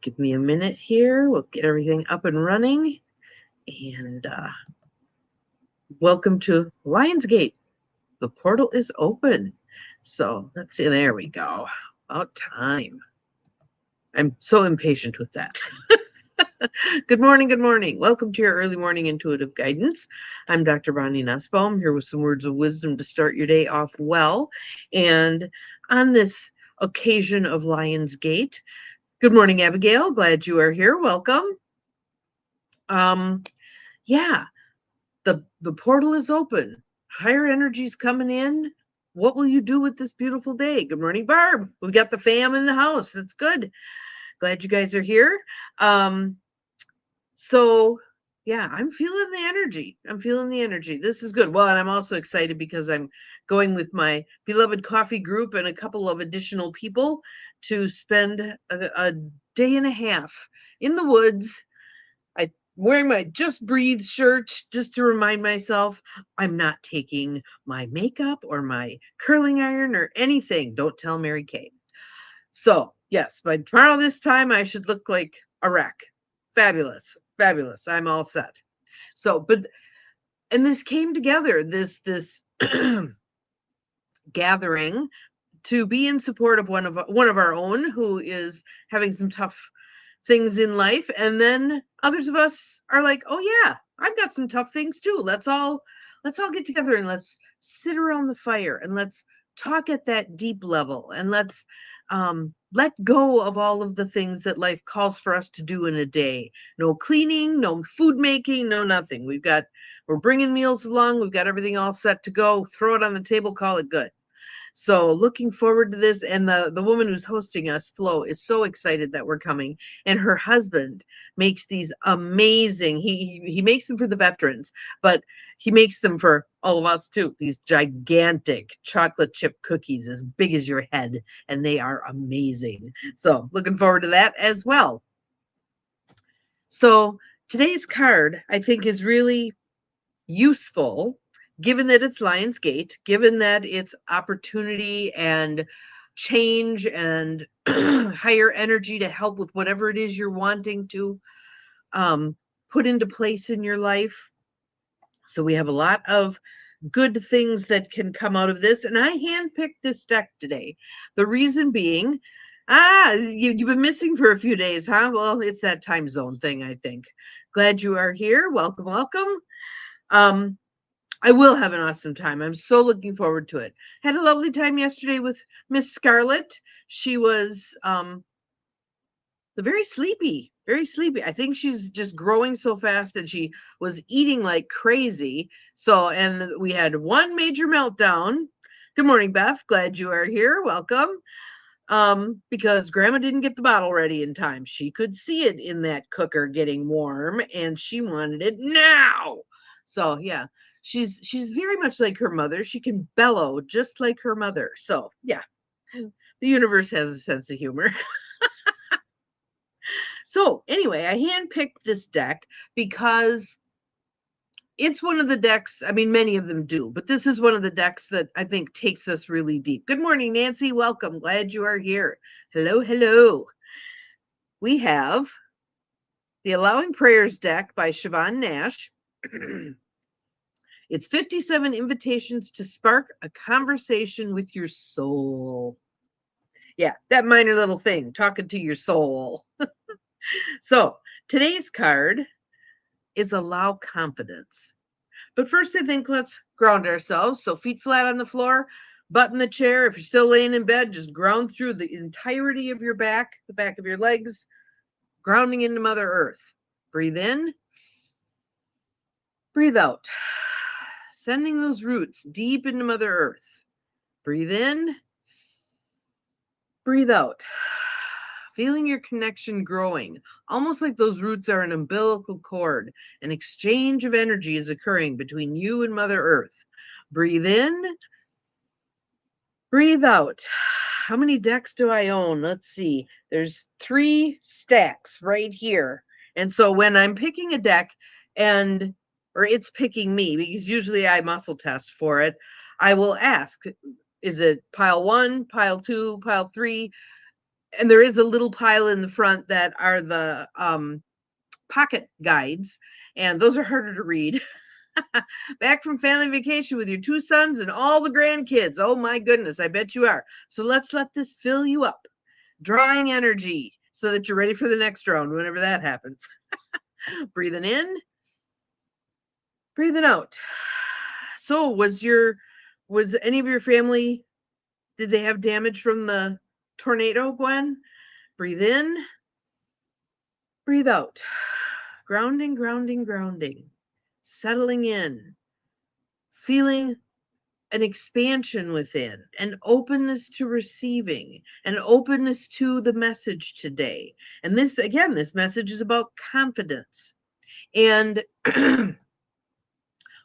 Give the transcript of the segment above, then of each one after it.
Give me a minute here. We'll get everything up and running. And welcome to Lionsgate. The portal is open. So let's see. There we go. About time. I'm so impatient with that. Good morning. Good morning. Welcome to your early morning intuitive guidance. I'm Dr. Bonnie Nussbaum, here with some words of wisdom to start your day off well. And on this occasion of Lionsgate, good morning, Abigail. Glad you are here. Welcome. Yeah, the portal is open. Higher energy's coming in. What will you do with this beautiful day? Good morning, Barb. We've got the fam in the house. That's good. Glad you guys are here. So yeah, I'm feeling the energy. I'm feeling the energy. This is good. Well, and I'm also excited because I'm going with my beloved coffee group and a couple of additional people to spend a day and a half in the woods. I'm wearing my Just Breathe shirt just to remind myself I'm not taking my makeup or my curling iron or anything. Don't tell Mary Kay. So yes, by tomorrow this time I should look like a wreck. Fabulous. Fabulous. I'm all set. So, and this came together, this gathering to be in support of one of our own who is having some tough things in life, and then others of us are like, oh yeah, I've got some tough things too. Let's all get together and let's sit around the fire and let's talk at that deep level, and let's let go of all of the things that life calls for us to do in a day. No cleaning, no food making, no nothing. We're bringing meals along. We've got everything all set to go. Throw it on the table, call it good. So looking forward to this. And the woman who's hosting us, Flo, is so excited that we're coming. And her husband makes these amazing, he makes them for the veterans, but he makes them for all of us too. These gigantic chocolate chip cookies as big as your head. And they are amazing. So looking forward to that as well. So today's card, I think, is really useful, given that it's Lionsgate, given that it's opportunity and change and higher energy to help with whatever it is you're wanting to put into place in your life. So we have a lot of good things that can come out of this. And I handpicked this deck today. The reason being, you've been missing for a few days, huh? Well, it's that time zone thing, I think. Glad you are here. Welcome, welcome. I will have an awesome time. I'm so looking forward to it. Had a lovely time yesterday with Miss Scarlett. She was very sleepy, very sleepy. I think she's just growing so fast, and she was eating like crazy. So, and we had one major meltdown. Good morning, Beth. Glad you are here. Welcome. Because Grandma didn't get the bottle ready in time. She could see it in that cooker getting warm, and she wanted it now. So yeah, she's very much like her mother. She can bellow just like her mother. So yeah, the universe has a sense of humor. So anyway, I handpicked this deck because it's one of the decks, I mean, many of them do, but this is one of the decks that I think takes us really deep. Good morning, Nancy. Welcome. Glad you are here. Hello, hello. We have the Allowing Prayers deck by Siobhan Nash. It's 57 invitations to spark a conversation with your soul. Yeah, that minor little thing, talking to your soul. So today's card is Allow Confidence. But first, I think let's ground ourselves. So feet flat on the floor, butt in the chair. If you're still laying in bed, just ground through the entirety of your back, the back of your legs, grounding into Mother Earth. Breathe in, breathe out, sending those roots deep into Mother Earth. Breathe in, breathe out, feeling your connection growing, almost like those roots are an umbilical cord. An exchange of energy is occurring between you and Mother Earth. Breathe in, breathe out. How many decks do I own? Let's see. There's 3 stacks right here. And so when I'm picking a deck or it's picking me, because usually I muscle test for it, I will ask, is it pile 1, pile 2, pile 3? And there is a little pile in the front that are the pocket guides, and those are harder to read. Back from family vacation with your 2 sons and all the grandkids. Oh my goodness, I bet you are. So let's let this fill you up, drawing energy so that you're ready for the next round whenever that happens. Breathing in, breathing out. So was any of your family, did they have damage from the tornado, Gwen? Breathe in, breathe out. Grounding, grounding, grounding. Settling in. Feeling an expansion within, an openness to receiving, an openness to the message today. And this, again, this message is about confidence. And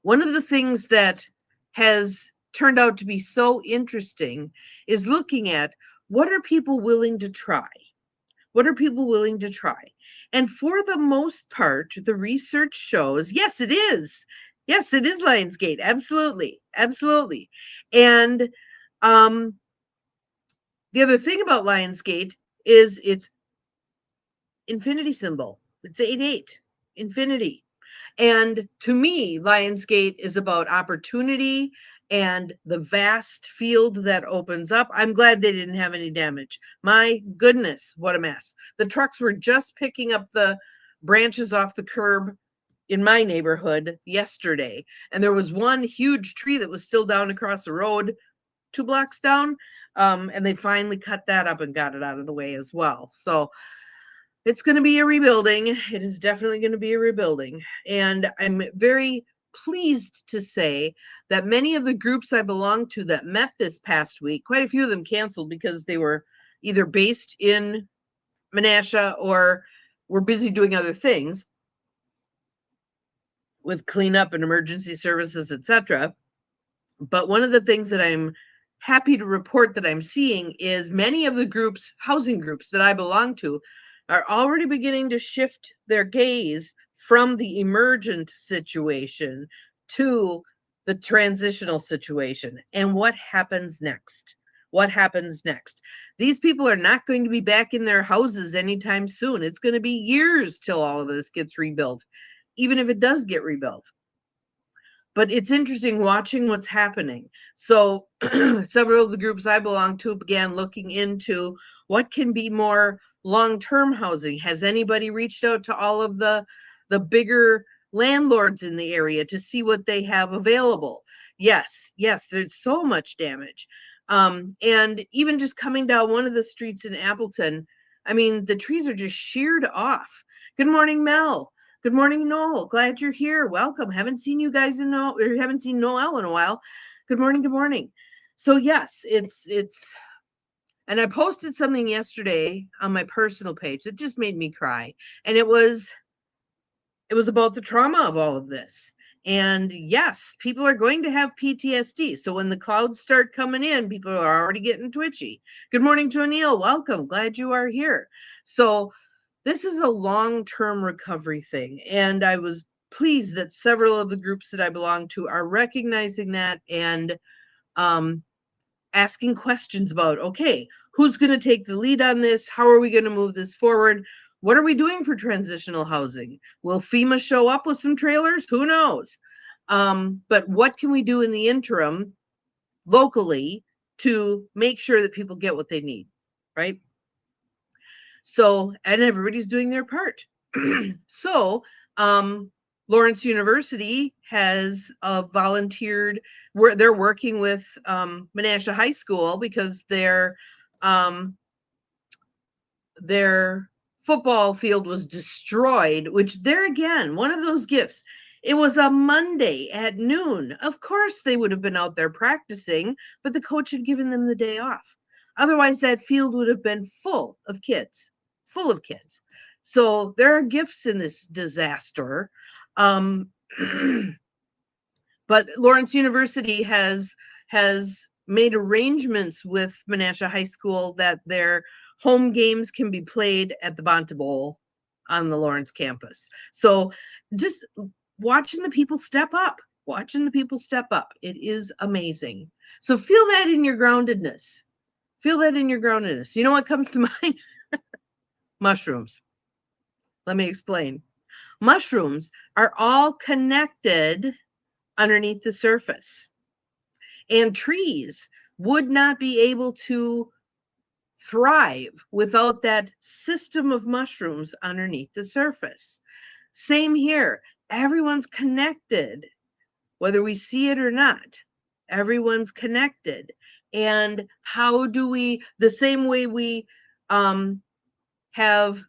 one of the things that has turned out to be so interesting is looking at what are people willing to try? What are people willing to try? And for the most part, the research shows, yes, it is. Yes, it is Lionsgate. Absolutely. Absolutely. And the other thing about Lionsgate is its infinity symbol. It's 8-8, infinity. And to me, Lionsgate is about opportunity and the vast field that opens up. I'm glad they didn't have any damage. My goodness, what a mess. The trucks were just picking up the branches off the curb in my neighborhood yesterday. And there was one huge tree that was still down across the road, 2 blocks down. And they finally cut that up and got it out of the way as well. So it's going to be a rebuilding. It is definitely going to be a rebuilding. And I'm very pleased to say that many of the groups I belong to that met this past week, quite a few of them canceled because they were either based in Menasha or were busy doing other things with cleanup and emergency services, etc. But one of the things that I'm happy to report that I'm seeing is many of the groups, housing groups that I belong to, are already beginning to shift their gaze from the emergent situation to the transitional situation. And what happens next? What happens next? These people are not going to be back in their houses anytime soon. It's going to be years till all of this gets rebuilt, even if it does get rebuilt. But it's interesting watching what's happening. So several of the groups I belong to began looking into what can be more long-term housing. Has anybody reached out to all of the bigger landlords in the area to see what they have available? Yes, there's so much damage. And even just coming down one of the streets in Appleton, I mean, the trees are just sheared off. Good morning, Mel. Good morning, Noel. Glad you're here. Welcome. Haven't seen you guys haven't seen Noel in a while. Good morning. Good morning. So yes, it's and I posted something yesterday on my personal page that just made me cry. And it was about the trauma of all of this. And yes, people are going to have PTSD. So when the clouds start coming in, people are already getting twitchy. Good morning, Jonelle. Welcome. Glad you are here. So this is a long-term recovery thing. And I was pleased that several of the groups that I belong to are recognizing that and asking questions about, okay, who's going to take the lead on this? How are we going to move this forward? What are we doing for transitional housing? Will FEMA show up with some trailers? Who knows? But what can we do in the interim locally to make sure that people get what they need, right? So, and everybody's doing their part. So, Lawrence University has volunteered. They're working with Menasha High School because their football field was destroyed. Which, there again, one of those gifts. It was a Monday at noon. Of course, they would have been out there practicing, but the coach had given them the day off. Otherwise, that field would have been full of kids. So there are gifts in this disaster. But Lawrence University has made arrangements with Menasha High School that their home games can be played at the Bonta Bowl on the Lawrence campus. So just watching the people step up. It is amazing. So feel that in your groundedness. Feel that in your groundedness. You know what comes to mind? Mushrooms. Let me explain. Mushrooms are all connected underneath the surface. And trees would not be able to thrive without that system of mushrooms underneath the surface. Same here. Everyone's connected, whether we see it or not. Everyone's connected. And how do we, the same way we have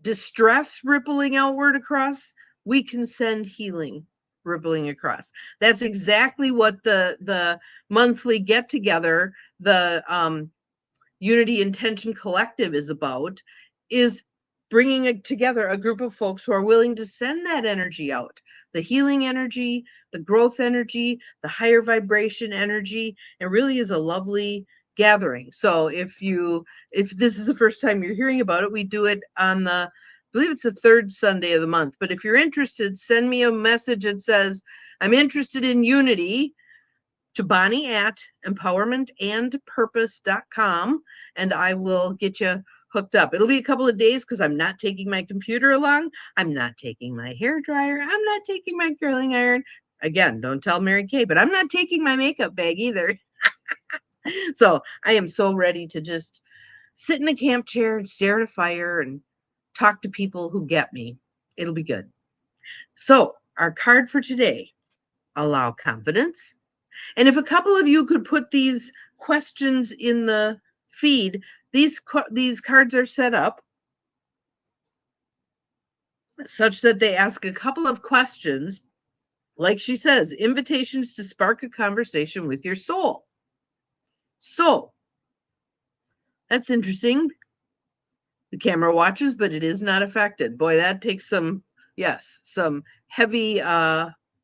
distress rippling outward across, we can send healing rippling across. That's exactly what the monthly get together, the Unity Intention Collective is about, is bringing together a group of folks who are willing to send that energy out, the healing energy, the growth energy, the higher vibration energy. It really is a lovely gathering. So if this is the first time you're hearing about it, we do it on I believe it's the third Sunday of the month. But if you're interested, send me a message that says, I'm interested in Unity, to Bonnie at empowermentandpurpose.com, and I will get you hooked up. It'll be a couple of days because I'm not taking my computer along. I'm not taking my hair dryer. I'm not taking my curling iron. Again, don't tell Mary Kay, but I'm not taking my makeup bag either. So I am so ready to just sit in a camp chair and stare at a fire and talk to people who get me. It'll be good. So our card for today, allow confidence. And if a couple of you could put these questions in the feed, these cards are set up such that they ask a couple of questions, like she says, invitations to spark a conversation with your soul. So that's interesting. The camera watches, but it is not affected. Boy, that takes some heavy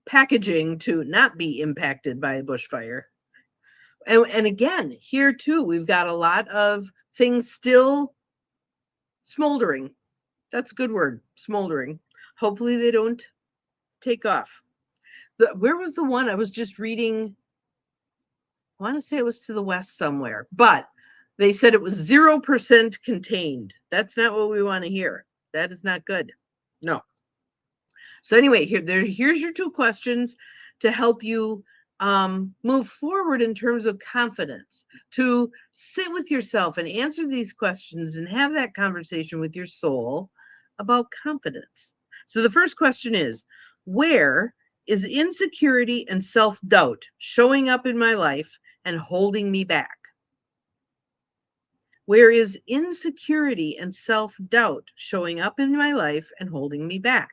packaging to not be impacted by a bushfire. And again, here too, we've got a lot of things still smoldering. That's a good word, smoldering. Hopefully they don't take off. Where was the one I was just reading? I want to say it was to the west somewhere, but they said it was 0% contained. That's not what we want to hear. That is not good. No. So anyway, here's your two questions to help you move forward in terms of confidence, to sit with yourself and answer these questions and have that conversation with your soul about confidence. So the first question is, where is insecurity and self-doubt showing up in my life and holding me back? Where is insecurity and self-doubt showing up in my life and holding me back?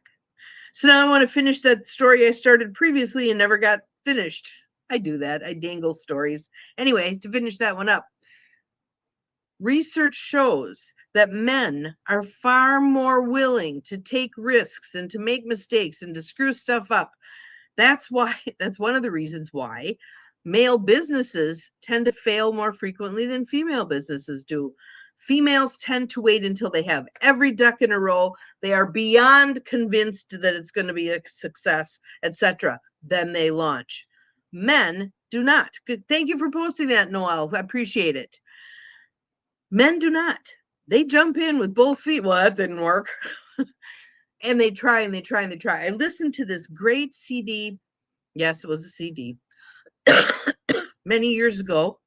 So now I want to finish that story I started previously and never got finished. I do that. I dangle stories. Anyway, to finish that one up, research shows that men are far more willing to take risks and to make mistakes and to screw stuff up. That's one of the reasons why male businesses tend to fail more frequently than female businesses do. Females tend to wait until they have every duck in a row. They are beyond convinced that it's going to be a success, etc. Then they launch. Men do not. Thank you for posting that, Noel. I appreciate it. Men do not. They jump in with both feet. Well, that didn't work. And they try and they try and they try. I listened to this great CD. Yes, it was a CD. Many years ago.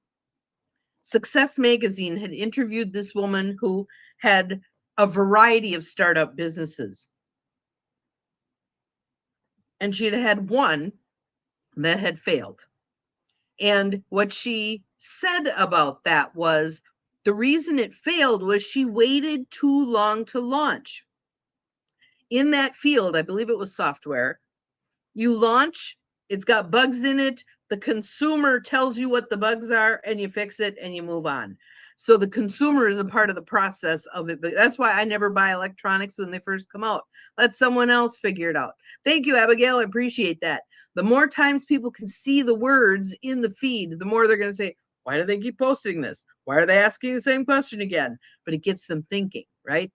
Success Magazine had interviewed this woman who had a variety of startup businesses. And she had one that had failed. And what she said about that was the reason it failed was she waited too long to launch. In that field, I believe it was software, you launch, it's got bugs in it, the consumer tells you what the bugs are, and you fix it and you move on. So the consumer is a part of the process of it. But that's why I never buy electronics when they first come out. Let someone else figure it out. Thank you, Abigail. I appreciate that. The more times people can see the words in the feed, the more they're going to say, why do they keep posting this? Why are they asking the same question again? But it gets them thinking, right?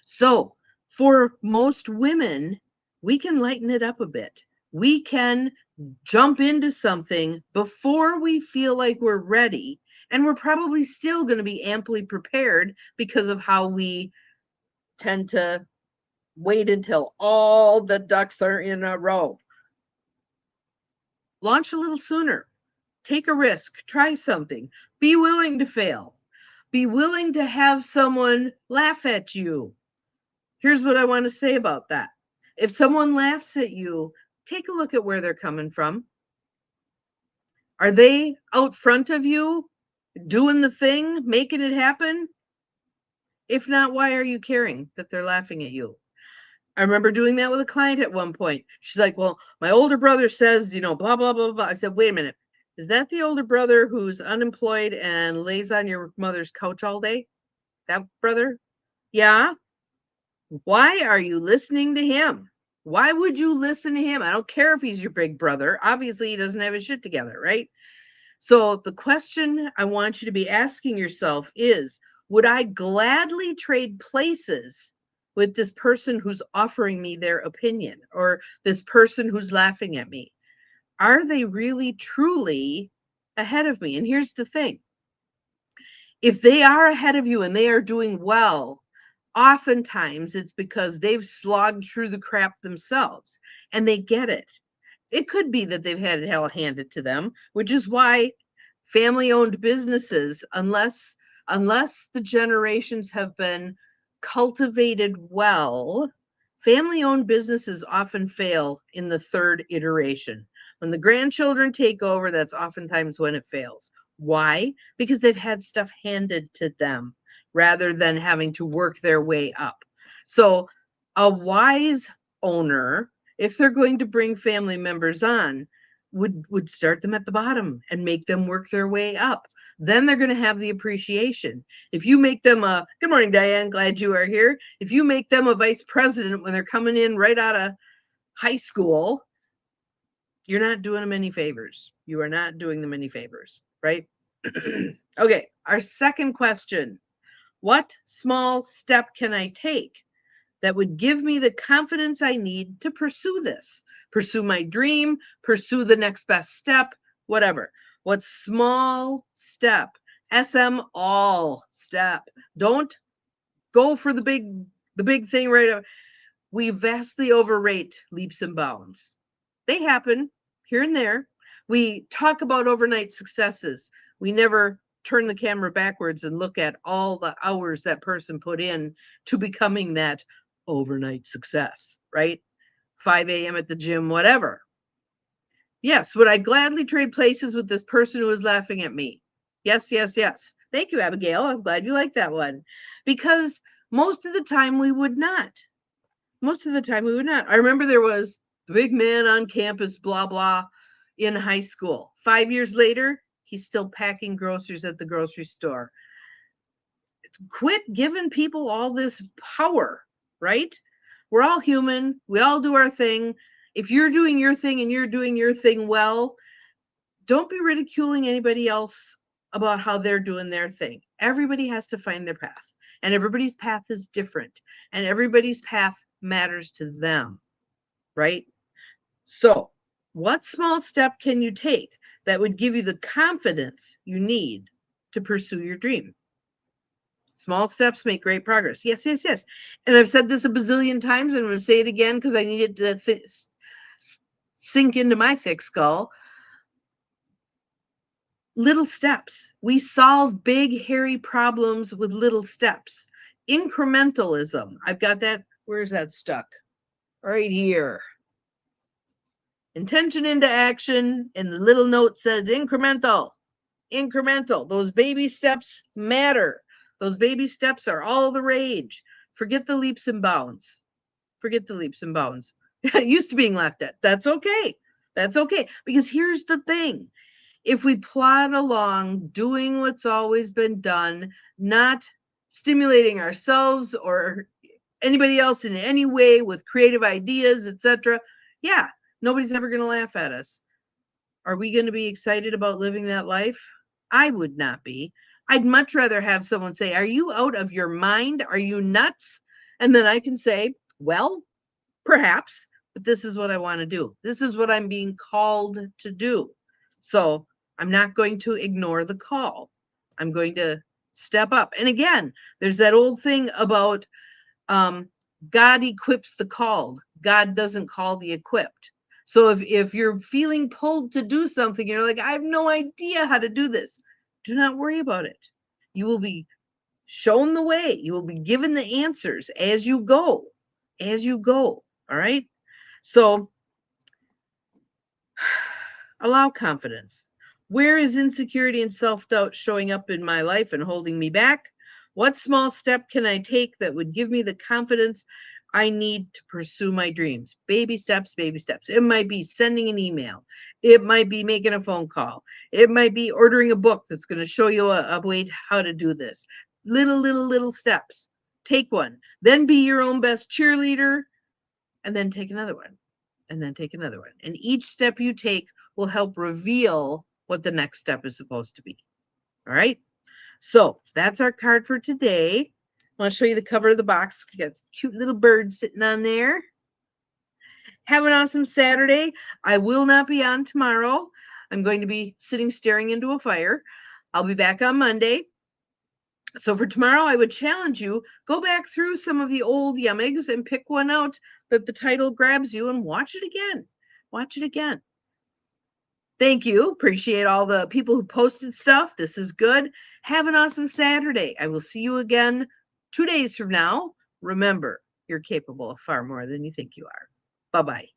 So for most women, we can lighten it up a bit. We can jump into something before we feel like we're ready. And we're probably still going to be amply prepared because of how we tend to wait until all the ducks are in a row. Launch a little sooner. Take a risk. Try something. Be willing to fail. Be willing to have someone laugh at you. Here's what I want to say about that. If someone laughs at you, take a look at where they're coming from. Are they out front of you, doing the thing, making it happen? If not, why are you caring that they're laughing at you? I remember doing that with a client at one point. She's like, well, my older brother says, blah, blah, blah, blah. I said, wait a minute. Is that the older brother who's unemployed and lays on your mother's couch all day? That brother? Yeah. Why are you listening to him? Why would you listen to him? I don't care if he's your big brother. Obviously, he doesn't have his shit together, right? So the question I want you to be asking yourself is, would I gladly trade places with this person who's offering me their opinion or this person who's laughing at me? Are they really, truly ahead of me? And here's the thing. If they are ahead of you and they are doing well, oftentimes it's because they've slogged through the crap themselves and they get it. It could be that they've had hell handed to them, which is why family-owned businesses, unless the generations have been cultivated well, family-owned businesses often fail in the third iteration. When the grandchildren take over, that's oftentimes when it fails. Why? Because they've had stuff handed to them rather than having to work their way up. So a wise owner, if they're going to bring family members on, would start them at the bottom and make them work their way up. Then they're going to have the appreciation. If you make them a, good morning, Diane, glad you are here. If you make them a vice president when they're coming in right out of high school, you're not doing them any favors. You are not doing them any favors, right? Okay, our second question. What small step can I take that would give me the confidence I need to pursue this? Pursue my dream, pursue the next best step, whatever. What small step? SM all step. Don't go for the big thing right away. We vastly overrate leaps and bounds. They happen here and there. We talk about overnight successes. We never turn the camera backwards and look at all the hours that person put in to becoming that overnight success, right? 5 a.m. at the gym, whatever. Yes, would I gladly trade places with this person who is laughing at me? Yes, yes, yes. Thank you, Abigail. I'm glad you like that one. Because most of the time we would not. Most of the time we would not. I remember there was the big man on campus, blah, blah, in high school. 5 years later, he's still packing groceries at the grocery store. Quit giving people all this power, right? We're all human. We all do our thing. If you're doing your thing and you're doing your thing well, don't be ridiculing anybody else about how they're doing their thing. Everybody has to find their path, and everybody's path is different, and everybody's path matters to them, right? So, what small step can you take that would give you the confidence you need to pursue your dream? Small steps make great progress. Yes, yes, yes. And I've said this a bazillion times, and I'm going to say it again because I need it to sink into my thick skull. Little steps. We solve big, hairy problems with little steps. Incrementalism. I've got that. Where's that stuck? Right here. Intention into action, and the little note says incremental. Incremental. Those baby steps matter. Those baby steps are all the rage. Forget the leaps and bounds. Forget the leaps and bounds. Used to being laughed at. That's okay. That's okay. Because here's the thing. If we plod along doing what's always been done, not stimulating ourselves or anybody else in any way with creative ideas, etc., yeah, nobody's ever going to laugh at us. Are we going to be excited about living that life? I would not be. I'd much rather have someone say, are you out of your mind? Are you nuts? And then I can say, well, perhaps, but this is what I want to do. This is what I'm being called to do. So I'm not going to ignore the call. I'm going to step up. And again, there's that old thing about God equips the called. God doesn't call the equipped. So if you're feeling pulled to do something, you're like, I have no idea how to do this. Do not worry about it. You will be shown the way. You will be given the answers as you go. As you go. All right. So allow confidence. Where is insecurity and self doubt showing up in my life and holding me back? What small step can I take that would give me the confidence I need to pursue my dreams? Baby steps, baby steps. It might be sending an email. It might be making a phone call. It might be ordering a book that's going to show you a way how to do this. Little steps. Take one. Then be your own best cheerleader, and then take another one, and then take another one. And each step you take will help reveal what the next step is supposed to be. All right. So that's our card for today. I want to show you the cover of the box. We got a cute little bird sitting on there. Have an awesome Saturday. I will not be on tomorrow. I'm going to be sitting staring into a fire. I'll be back on Monday. So for tomorrow, I would challenge you, go back through some of the old YEMIGs and pick one out that the title grabs you and watch it again. Watch it again. Thank you. Appreciate all the people who posted stuff. This is good. Have an awesome Saturday. I will see you again 2 days from now. Remember, you're capable of far more than you think you are. Bye-bye.